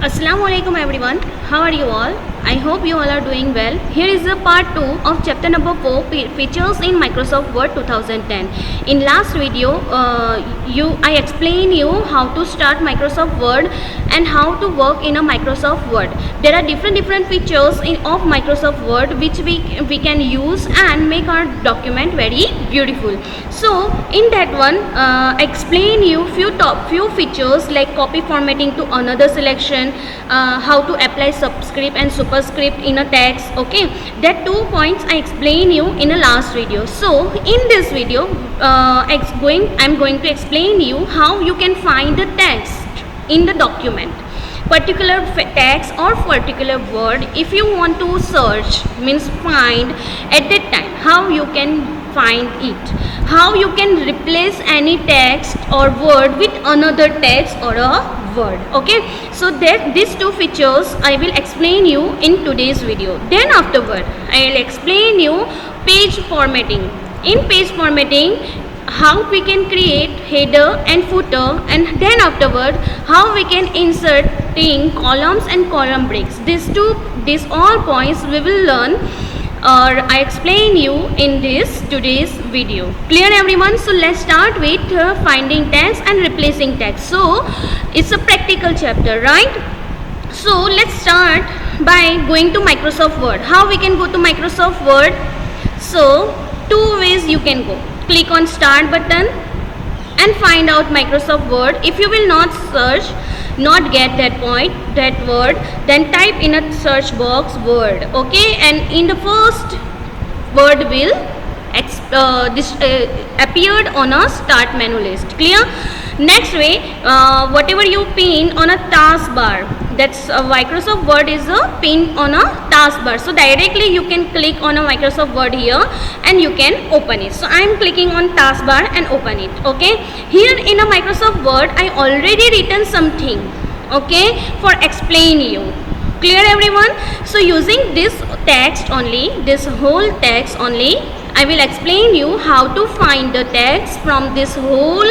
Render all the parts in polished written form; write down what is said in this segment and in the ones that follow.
Assalamualaikum everyone. How are you all? I hope you all are doing well. Here is the part 2 of chapter number 4, features in Microsoft Word 2010. In last video, I explained you how to start Microsoft Word and how to work in a Microsoft Word. There are different features of Microsoft Word which we can use and make our document very beautiful. So in that one, explain you few features like copy formatting to another selection, how to apply subscript and superscript in a text. Okay, that 2 points I explain you in a last video. So in this video, I'm going to explain you how you can find the text in the document, particular text or particular word. If you want to search, means find, at that time how you can find it, how you can replace any text or word with another text or a word. Okay, so these 2 features I will explain you in today's video. Then afterward I will explain you page formatting. In page formatting, how we can create header and footer, and then afterward how we can insert columns and column breaks. These all points we will learn, or I explain you in today's video. Clear everyone? So let's start with finding text and replacing text. So it's a practical chapter, right? So let's start by going to Microsoft Word. How we can go to Microsoft Word? So 2 ways you can go. Click on start button and find out Microsoft Word. If you will not search, not get that word, then type in a search box word. Okay, and in the first word will appeared on a start menu list. Clear? Next way, whatever you pin on a taskbar, that's Microsoft Word is a pin on a taskbar. So directly you can click on a Microsoft Word here and you can open it. So I am clicking on taskbar and open it. Okay, here in a Microsoft Word I already written something, okay, for explain you. Clear everyone? So using this text only, this whole text only, I will explain you how to find the text from this whole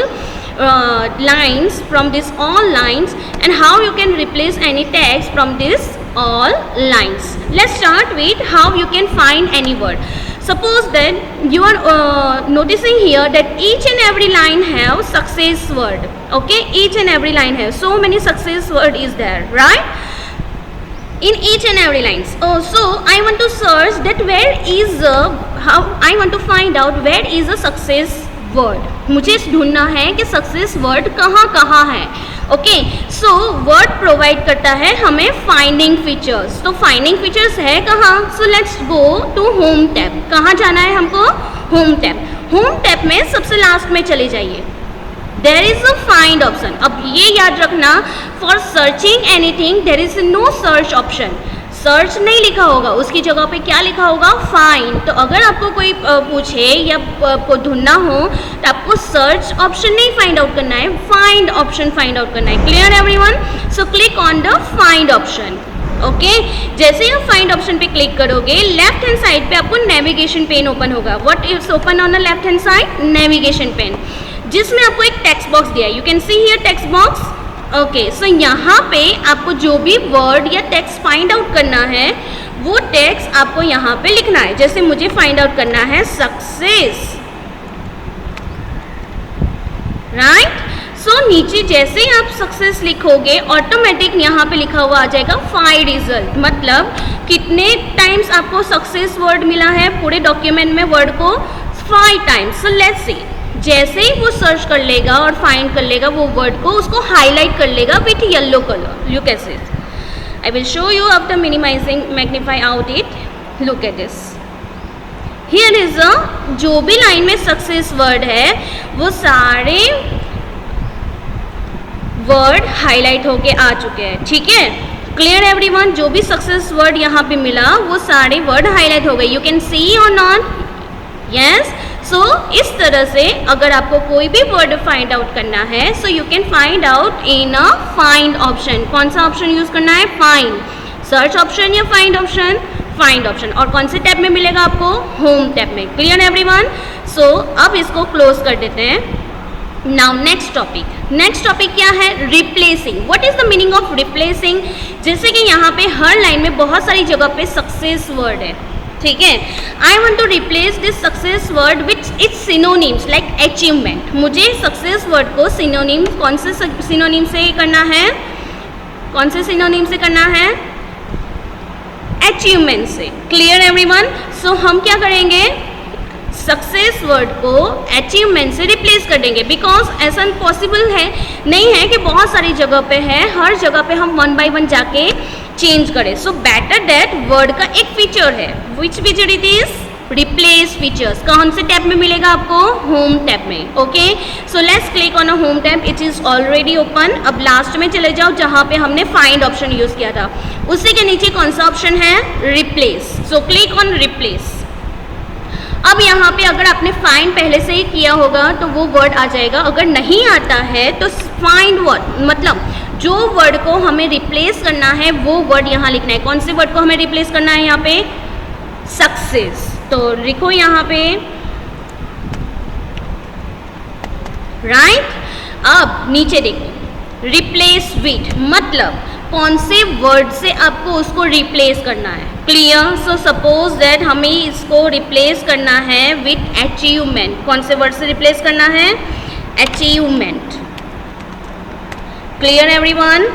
lines, from this all lines, and how you can replace any text from this all lines. Let's start with how you can find any word. Suppose that you are noticing here that each and every line have success word. Okay, each and every line has so many success word is there, right? In each and every lines. Oh, so I want to search that where is how I want to find out where is a success word. मुझे ढूंढना है कि success word कहाँ है. Okay, so word provide करता है हमें finding features. तो फाइंडिंग फीचर्स है कहाँ? So let's go to home tab. कहाँ जाना है हमको? Home tab. होम टैब में सबसे लास्ट में चले जाइए. There is a find option. अब ये याद रखना, for searching anything there is no search option. Search नहीं लिखा होगा, उसकी जगह पे क्या लिखा होगा? फाइंड. तो अगर आपको कोई पूछे या आपको ढूंढना हो तो आपको सर्च ऑप्शन नहीं फाइंड आउट करना है, फाइंड ऑप्शन फाइंड आउट करना है. Clear everyone? So click on the find option. Okay, जैसे ही आप फाइंड ऑप्शन पे क्लिक करोगे, लेफ्ट हैंड साइड पे आपको नेविगेशन पेन ओपन होगा. What is open on the left hand side? Navigation pane, जिसमें आपको एक टेक्स्ट बॉक्स दिया है. You can see here text box. Okay, so यहाँ पे आपको जो भी वर्ड या टेक्स्ट फाइंड आउट करना है वो टेक्स्ट आपको यहाँ पे लिखना है. जैसे मुझे फाइंड आउट करना है सक्सेस, राइट? सो नीचे जैसे ही आप सक्सेस लिखोगे, ऑटोमेटिक यहाँ पे लिखा हुआ आ जाएगा 5 रिजल्ट. मतलब कितने टाइम्स आपको सक्सेस वर्ड मिला है पूरे डॉक्यूमेंट में वर्ड को? 5 टाइम्स. सो लेट्स सी, जैसे ही वो सर्च कर लेगा और फाइंड कर लेगा वो वर्ड को, उसको हाईलाइट कर लेगा with yellow colour. Look at this. I will show you after minimising, magnify out it. Look at this. Here is a, जो भी लाइन में सक्सेस वर्ड है वो सारे वर्ड हाईलाइट होके आ चुके हैं. ठीक है, क्लियर एवरीवन? जो भी सक्सेस वर्ड यहाँ पे मिला वो सारे वर्ड हाईलाइट हो गए. यू कैन सी और नॉट? यस. सो इस तरह से अगर आपको कोई भी वर्ड फाइंड आउट करना है, so you can find out in a find option. कौन सा ऑप्शन यूज करना है? फाइंड. सर्च ऑप्शन या फाइंड ऑप्शन? Find option. और कौन से टैब में मिलेगा आपको? होम टैब में. Clear everyone? सो अब इसको क्लोज कर देते हैं. Now next topic. Next topic क्या है? Replacing. What is the meaning of replacing? जैसे कि यहाँ पे हर लाइन में बहुत सारी जगह पे सक्सेस वर्ड है, ठीक है. I want to replace this success word with its synonyms like achievement. मुझे सक्सेस वर्ड को सिनोनिम, कौन से सिनोनिम से करना है? कौन से सिनोनिम से करना है? अचीवमेंट से. Clear everyone? सो हम क्या करेंगे? सक्सेस वर्ड को अचीवमेंट से रिप्लेस कर देंगे, बिकॉज ऐसा पॉसिबल है नहीं है कि बहुत सारी जगह पे है, हर जगह पे हम 1 by 1 जाके चेंज करें. सो बेटर दैट वर्ड का एक फीचर है. Which feature it is? Replace features. कौन से टैब में मिलेगा आपको? होम टैब में. Okay, so let's click on a home tab. It is already open. अब लास्ट में चले जाओ जहाँ पे हमने फाइंड ऑप्शन यूज किया था, उसी के नीचे कौन सा ऑप्शन है? Replace. So click on replace. अब यहाँ पे अगर आपने फाइंड पहले से ही किया होगा तो वो वर्ड आ जाएगा. अगर नहीं आता है तो फाइंड वर्ड, मतलब जो वर्ड को हमें रिप्लेस करना है वो वर्ड यहाँ लिखना है. कौन से वर्ड को हमें रिप्लेस करना है? यहाँ पे सक्सेस. तो लिखो यहाँ पे, राइट. अब नीचे देखो, रिप्लेस विथ, मतलब कौन से वर्ड से आपको उसको रिप्लेस करना है. क्लियर? सो सपोज दैट हमें इसको रिप्लेस करना है विथ अचीवमेंट. कौन से वर्ड से रिप्लेस करना है? अचीवमेंट. Clear everyone?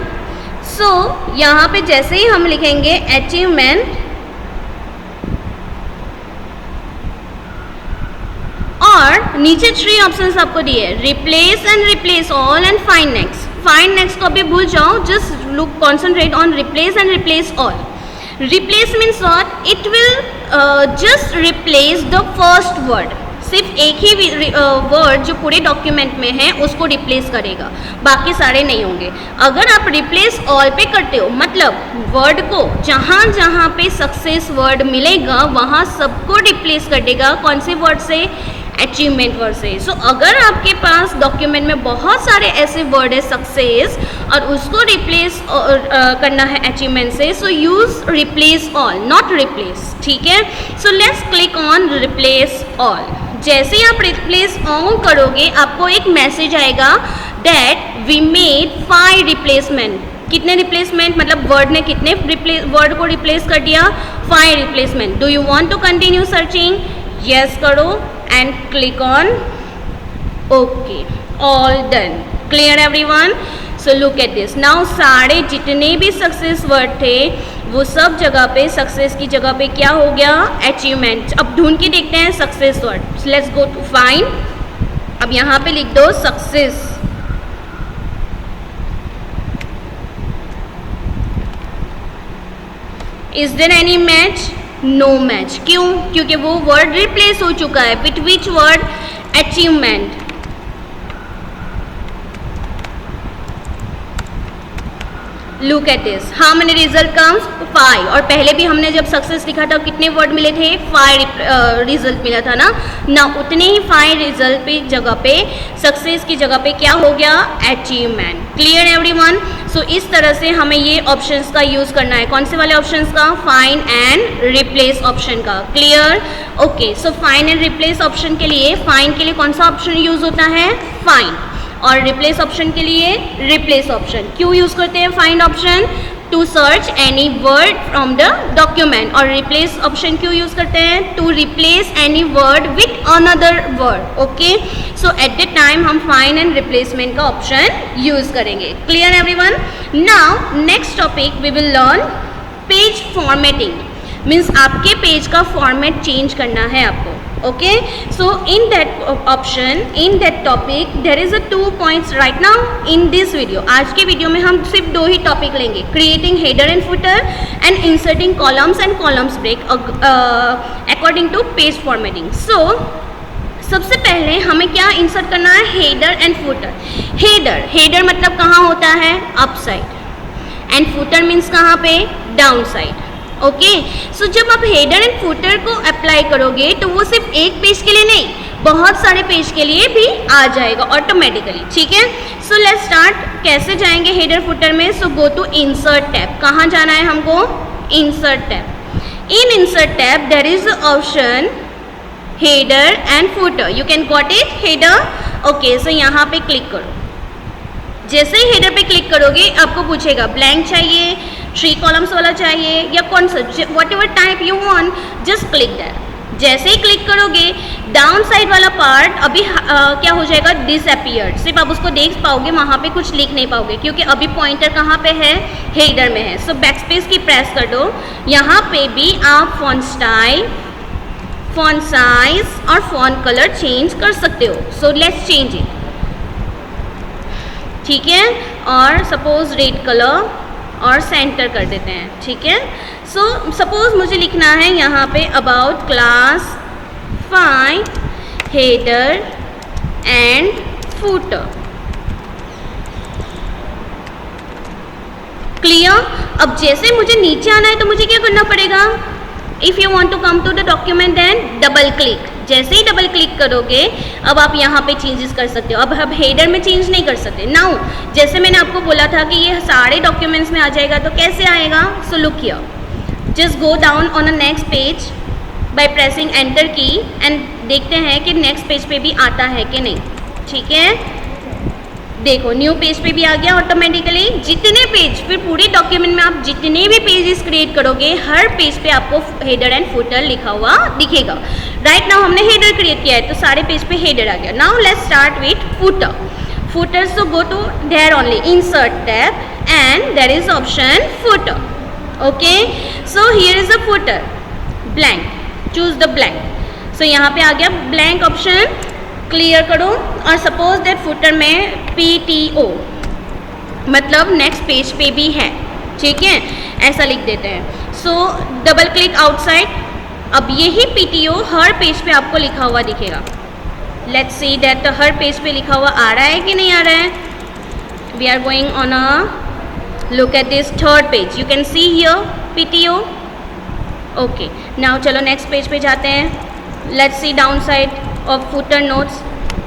सो यहाँ पे जैसे ही हम लिखेंगे अचीवमेंट, और नीचे 3 ऑप्शंस आपको दिए, replace and replace all and find next. Find next को अभी भूल जाओ, just look concentrate on replace and replace all. Replace means what? It will just replace the first word. सिर्फ एक ही वर्ड जो पूरे डॉक्यूमेंट में है उसको रिप्लेस करेगा, बाकी सारे नहीं होंगे. अगर आप रिप्लेस ऑल पे करते हो, मतलब वर्ड को जहाँ जहाँ पे सक्सेस वर्ड मिलेगा वहाँ सबको रिप्लेस कर देगा. कौन से वर्ड से? अचीवमेंट वर्ड से. सो अगर आपके पास डॉक्यूमेंट में बहुत सारे ऐसे वर्ड है सक्सेस और उसको रिप्लेस करना है अचीवमेंट से, so use replace all, not replace. ठीक है. So let's click on replace all. जैसे ही आप रिप्लेस ऑल करोगे आपको एक मैसेज आएगा दैट वी मेड 5 रिप्लेसमेंट. कितने रिप्लेसमेंट? मतलब वर्ड ने कितने वर्ड को रिप्लेस कर दिया? 5 replacement. Do you want to continue searching? Yes करो and click on OK. All done. Clear everyone? So look at this. Now सारे जितने भी सक्सेस वर्ड थे वो सब जगह पे सक्सेस की जगह पे क्या हो गया? अचीवमेंट. अब ढूंढ के देखते हैं success word. Let's go to find. अब यहाँ पे लिख दो success. Is there any match? No match. क्यों? क्योंकि वो वर्ड रिप्लेस हो चुका है. With which word? Achievement. Look at this. How many result comes? 5. और पहले भी हमने जब सक्सेस लिखा था कितने वर्ड मिले थे? 5 रिजल्ट मिला था ना. ना उतने ही 5 रिजल्ट पे जगह पे सक्सेस की जगह पे क्या हो गया? अचीवमेंट. Clear everyone? सो इस तरह से हमें ये ऑप्शंस का यूज़ करना है. कौन से वाले ऑप्शंस का? फाइंड एंड रिप्लेस ऑप्शन का. Clear? Okay. So find and replace option के लिए, फाइंड के लिए कौन सा ऑप्शन यूज़ होता है? फाइंड. और रिप्लेस ऑप्शन के लिए रिप्लेस ऑप्शन. क्यों यूज़ करते हैं find option? To search any word from the document. और रिप्लेस ऑप्शन क्यों यूज़ करते हैं? To replace any word with another word. Okay. So at the time हम फाइंड एंड रिप्लेसमेंट का ऑप्शन यूज़ करेंगे. Clear everyone? Now next topic we will learn page formatting. Means आपके page का format change करना है आपको. okay, so in that option, in that topic there is a 2 points right now in this video. आज के video में हम सिर्फ 2 ही टॉपिक लेंगे, creating header and footer and inserting columns and columns break according to page formatting. So सबसे पहले हमें क्या इंसर्ट करना है? Header and footer. हेडर मतलब कहाँ होता है? Up side. And footer means कहाँ पे? Down side. ओके. सो जब आप हेडर एंड फुटर को अप्लाई करोगे तो वो सिर्फ एक पेज के लिए नहीं, बहुत सारे पेज के लिए भी आ जाएगा ऑटोमेटिकली. ठीक है. So let's start. कैसे जाएंगे हेडर फुटर में? So go to insert tab. कहाँ जाना है हमको? Insert tab. In insert tab there is option header and footer. You can got it? Header. Okay. So यहाँ पे क्लिक करो. जैसे ही हेडर पे क्लिक करोगे आपको पूछेगा ब्लैंक चाहिए, 3 कॉलम्स वाला चाहिए या कौन सा, what ever type you want, just click that. जैसे ही क्लिक करोगे डाउन साइड वाला पार्ट अभी क्या हो जाएगा, डिसअपियर्ड। सिर्फ आप उसको देख पाओगे, वहाँ पे कुछ लिख नहीं पाओगे क्योंकि अभी पॉइंटर कहाँ पे है, हेडर में है। सो बैकस्पेस की प्रेस कर दो। यहाँ पे भी आप फॉन्ट स्टाइल, फॉन्ट साइज और फॉन्ट कलर चेंज कर सकते हो। सो लेट्स चेंज इट, ठीक है। और सपोज रेड कलर और सेंटर कर देते हैं, ठीक है। सो सपोज मुझे लिखना है यहाँ पे about class 5 header and footer, clear. अब जैसे मुझे नीचे आना है तो मुझे क्या करना पड़ेगा, if you want to come to the document then double click. जैसे ही डबल क्लिक करोगे अब आप यहाँ पे चेंजेस कर सकते हो। अब हेडर में चेंज नहीं कर सकते। नाउ जैसे मैंने आपको बोला था कि ये सारे डॉक्यूमेंट्स में आ जाएगा, तो कैसे आएगा, so look here, just go down on a next page by pressing enter की एंड देखते हैं कि नेक्स्ट पेज पे भी आता है कि नहीं, ठीक है। देखो न्यू पेज पे भी आ गया ऑटोमेटिकली। जितने पेज, फिर पूरे डॉक्यूमेंट में आप जितने भी पेजेस क्रिएट करोगे हर पेज पे आपको हेडर एंड फुटर लिखा हुआ दिखेगा। राइट नाउ हमने हेडर क्रिएट किया है तो सारे पेज पे हेडर आ गया। Now let's start with footer. Footer, so go to there only, insert tab and there is option footer, okay. So here is a footer, blank, choose the blank. सो यहाँ पे आ गया ब्लैंक ऑप्शन, क्लियर करो। और suppose that footer में PTO मतलब next page पे भी है, ठीक है, ऐसा लिख देते हैं। सो डबल क्लिक आउटसाइड, अब यही PTO हर पेज पे आपको लिखा हुआ दिखेगा। Let's see that her page पे लिखा हुआ आ रहा है कि नहीं आ रहा है। We are going on a look at this third page, you can see here PTO, okay. Now चलो नेक्स्ट पेज पे जाते हैं। Let's see down side of footer notes,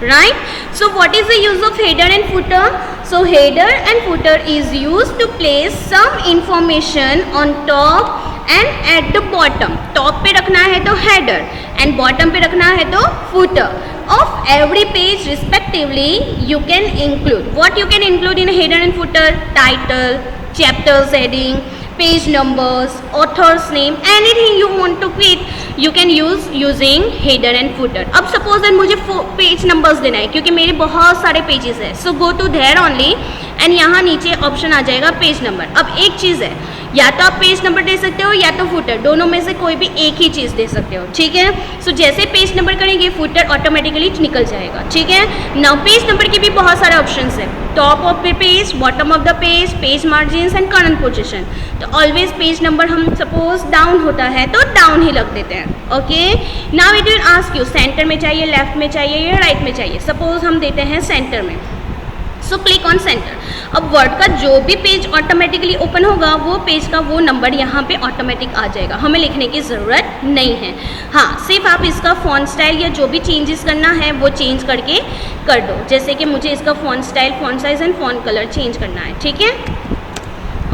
right? So what is the use of header and footer? So header and footer is used to place some information on top and at the bottom. Top पे रखना है तो header and bottom पे रखना है तो footer of every page respectively. You can include, what you can include in header and footer, title, chapters heading, page numbers, author's name, anything you want to create you can use using header and footer. अब suppose that मुझे page numbers देना है क्योंकि मेरे बहुत सारे pages है। So go to there only and यहाँ नीचे ऑप्शन आ जाएगा पेज नंबर। अब एक चीज़ है, या तो आप पेज नंबर दे सकते हो या तो फुटर, दोनों में से कोई भी एक ही चीज़ दे सकते हो, ठीक है। सो जैसे पेज नंबर करेंगे फुटर ऑटोमेटिकली निकल जाएगा, ठीक है। नाउ पेज नंबर के भी बहुत सारे ऑप्शंस है, top of the page, bottom of the page, page margins and current position. तो ऑलवेज पेज नंबर हम सपोज डाउन होता है तो डाउन ही रख देते हैं, okay. Now it will ask you centre में चाहिए, लेफ्ट में चाहिए या राइट में चाहिए। सपोज हम देते हैं सेंटर में, सो क्लिक ऑन सेंटर। अब वर्ड का जो भी पेज ऑटोमेटिकली ओपन होगा वो पेज का वो नंबर यहाँ पे ऑटोमेटिक आ जाएगा, हमें लिखने की ज़रूरत नहीं है। हाँ, सिर्फ आप इसका फॉन्ट स्टाइल या जो भी चेंजेस करना है वो चेंज करके कर दो। जैसे कि मुझे इसका font style, font size and font colour change करना है, ठीक है,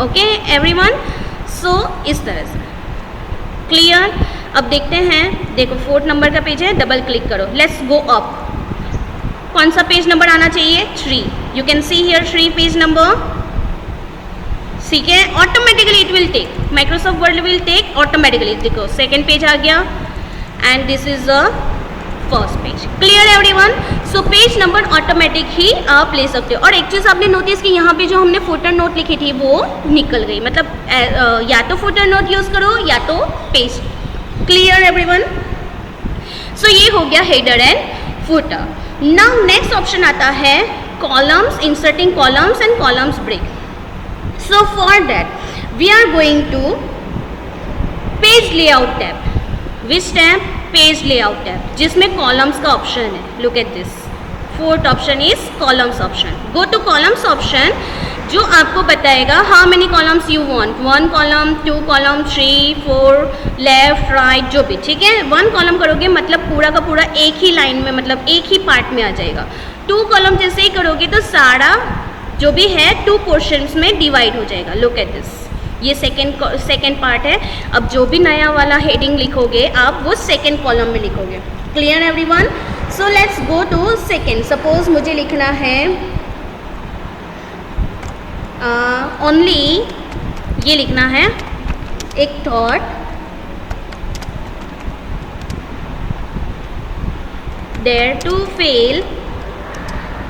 ओके एवरीवन। सो इस तरह से क्लियर। अब देखते हैं, देखो 4th नंबर का पेज है, डबल क्लिक करो, लेट्स गो अप। कौन सा पेज नंबर आना चाहिए, 3। You can see here 3 page number, ठीक है। Automatically it will take, Microsoft Word will take automatically. देखो 2nd पेज आ गया and this is the 1st page. Clear everyone. So page number automatic ही आप ले सकते हो। और एक चीज़ आपने नोटिस की, यहाँ पे जो हमने फुटर नोट लिखी थी वो निकल गई, मतलब या तो फुटर नोट यूज़ करो या तो पेज। Clear everyone. सो ये हो गया header and footer. Now next option आता है columns, inserting columns and columns break. So for that we are going to page layout tab. Which tab, page layout tab, जिसमें columns का option है। Look at this, 4th option is columns option. Go to columns option जो आपको बताएगा how many columns you want, 1 column, 2 column, 3, 4, left right, जो भी, ठीक है। 1 कॉलम करोगे मतलब पूरा का पूरा एक ही लाइन में, मतलब एक ही पार्ट में आ जाएगा। 2 कॉलम जैसे ही करोगे तो सारा जो भी है 2 पोर्शंस में डिवाइड हो जाएगा। लुक एट दिस, ये सेकेंड पार्ट है। अब जो भी नया वाला हेडिंग लिखोगे आप वो 2nd कॉलम में लिखोगे। Clear everyone. So let's go to 2nd। Suppose मुझे लिखना है ओनली ये लिखना है, एक thought dare to fail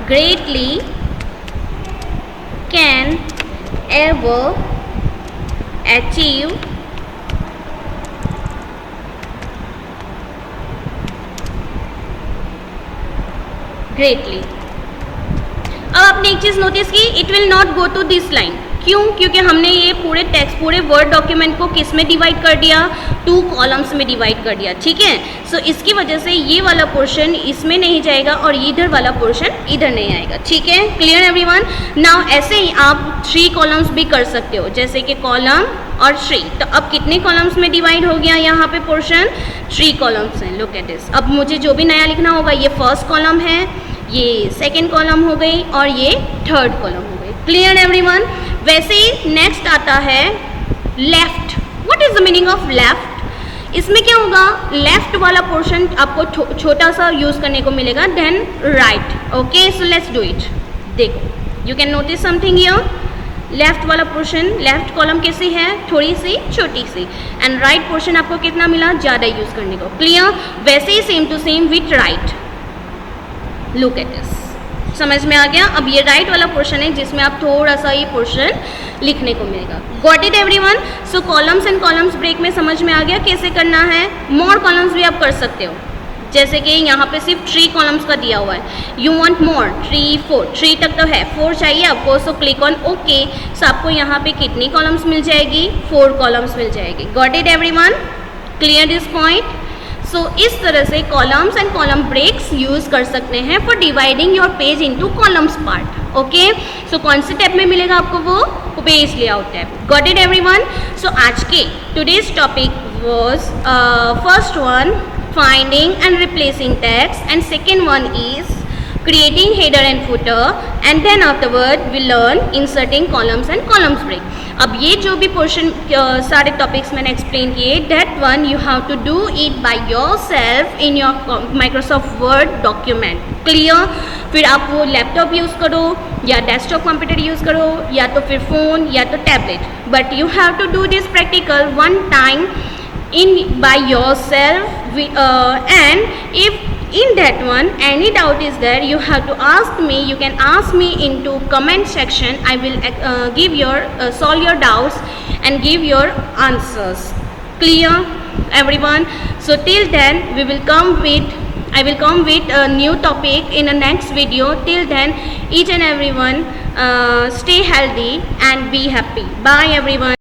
greatly can ever achieve greatly. अब आपने एक चीज़ नोटिस की, it will not go to this line. क्यों? क्योंकि हमने ये पूरे टेक्स्ट, पूरे वर्ड डॉक्यूमेंट को किस में डिवाइड कर दिया, 2 कॉलम्स में डिवाइड कर दिया, ठीक है। सो इसकी वजह से ये वाला पोर्शन इसमें नहीं जाएगा और इधर वाला पोर्शन इधर नहीं आएगा, ठीक है। Clear everyone? नाउ ऐसे ही आप 3 कॉलम्स भी कर सकते हो, जैसे कि कॉलम और 3। तो अब कितने कॉलम्स में डिवाइड हो गया यहाँ पे पोर्शन? 3 कॉलम्स हैं। Look at this. अब मुझे जो भी नया लिखना होगा, ये फर्स्ट कॉलम है, ये सेकेंड कॉलम हो गई और ये थर्ड कॉलम हो गई। Clear everyone? वैसे ही नेक्स्ट आता है left. What is the meaning of left? इसमें क्या होगा, लेफ्ट वाला पोर्शन आपको छोटा सा यूज करने को मिलेगा, then right. Okay, so let's do it. देखो, you can notice something here. Left वाला पोर्शन, लेफ्ट कॉलम कैसी है, थोड़ी सी छोटी सी, एंड राइट पोर्शन आपको कितना मिला, ज़्यादा यूज करने को। क्लियर? वैसे ही same to same with right. Look at this, समझ में आ गया? अब ये राइट वाला पोर्शन है जिसमें आप थोड़ा सा ये पोर्शन लिखने को मिलेगा। Got it everyone? So columns and columns break में समझ में आ गया कैसे करना है। मोर कॉलम्स भी आप कर सकते हो, जैसे कि यहाँ पे सिर्फ 3 कॉलम्स का दिया हुआ है। यू वांट मोर, 3, 4, 3 तक तो है, 4 चाहिए आपको, सो क्लिक ऑन ओके। सो आपको यहाँ पे कितनी कॉलम्स मिल जाएगी, 4 कॉलम्स मिल जाएगी। Got it everyone? Clear this point? So इस तरह से columns and column breaks use कर सकते हैं for dividing your page into columns part. Okay, so कौन से टैब में मिलेगा आपको, वो page layout tab. Got it everyone? So आज के today's topic was first one finding and replacing text, and second one is creating header and footer, and then afterward we learn inserting columns and columns break. अब ये जो भी portion सारे topics मैंने explain किए, that one you have to do it by yourself in your Microsoft Word document. Clear? फिर आप वो लैपटॉप यूज़ करो या डेस्कटॉप कंप्यूटर यूज़ करो या तो फिर फ़ोन या तो tablet, but you have to do this practical one time in by yourself, and if in that one any doubt is there, you have to ask me. You can ask me into comment section. I will give your solve your doubts and give your answers. Clear everyone? So till then I will come with a new topic in the next video. Till then, each and everyone stay healthy and be happy. Bye everyone.